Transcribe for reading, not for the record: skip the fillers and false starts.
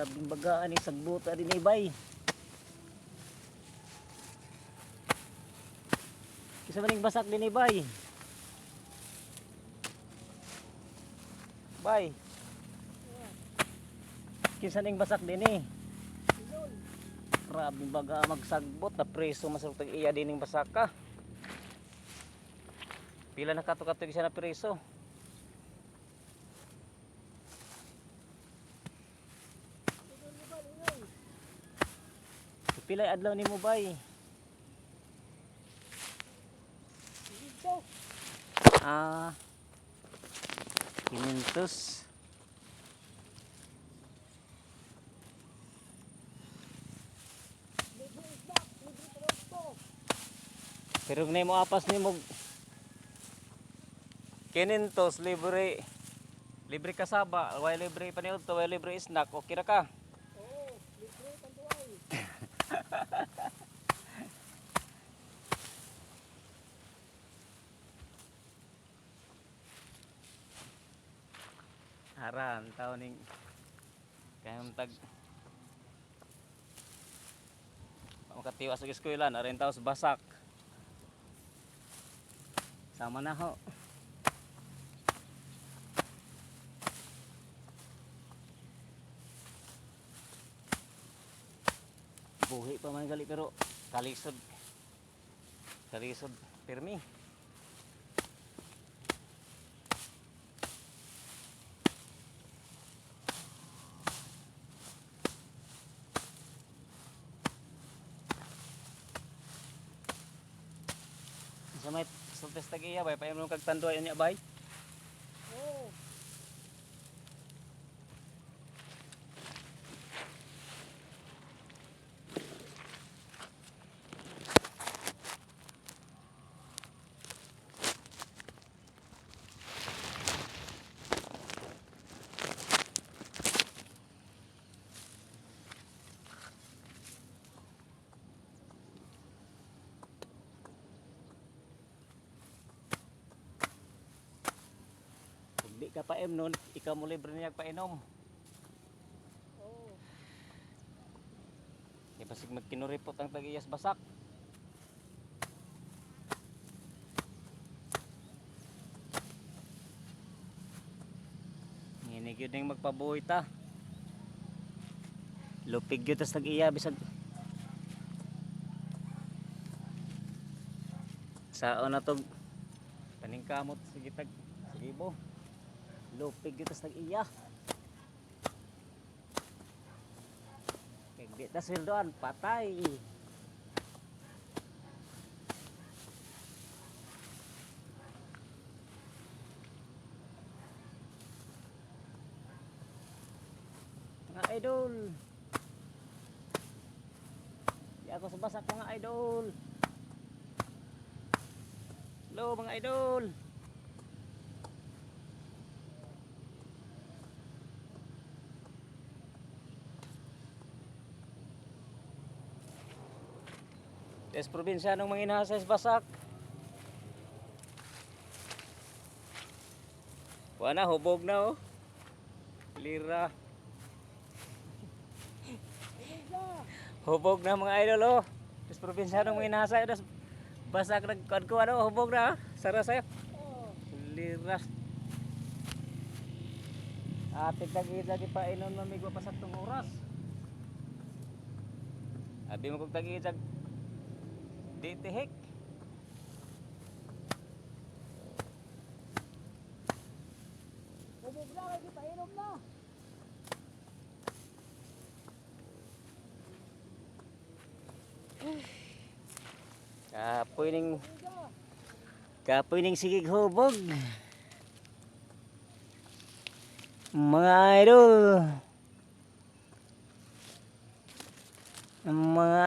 Grabing bagaan ni sagbuta din bay. Kisa maning basak din bay. Bay. Kisa ning basak din Grabing baga magsagbot na preso masarok tag iya din ning basaka. Pila na kato-kato isa na preso. Pila adlaw nimo bay? Ah, 500. Pero na mo apas ni mo 500 libre kasaba, way libre paniud to, way libre snack, okay ra ka? Oo, libre tanduay. Aran taon ning kayong tag makatiwas sa eskwela na rin taos basak. Sama na ho. Buhi pa man gali pero kalisod pirmi. Sa may sultes tagiya bay paimong kag tanduay unya bay. Oo. Di ka pa nun, ikaw mo libre niya painom. Oo. Di basig magkinuripot ang tagiyas basak. Ngini gyud ning magpabuhi ta. Lupig gyud tas tag-iya bisag saon na tog paningkamot sige tag sige bo. Lupig gyud tas tag-iya. Kay di ta sweldoan patay. Mga idol. Di ako sa basak mga idol. Hello mga idol. Des probinsya ng mga inahasa sa basak. Wala hubog na oh. Lira. Hubog na mga idol oh. Des probinsya ng mga inahasa des basak nagkuan ano hubog na. Sara sayo. Oo. Lira. Atik lagi pa inon mamigwa pasak tong oras. Abi mo kog tagijag di tihik. Hubog na, lagi painom na. Kapoy ning sigig hubog. Mga idol. Mga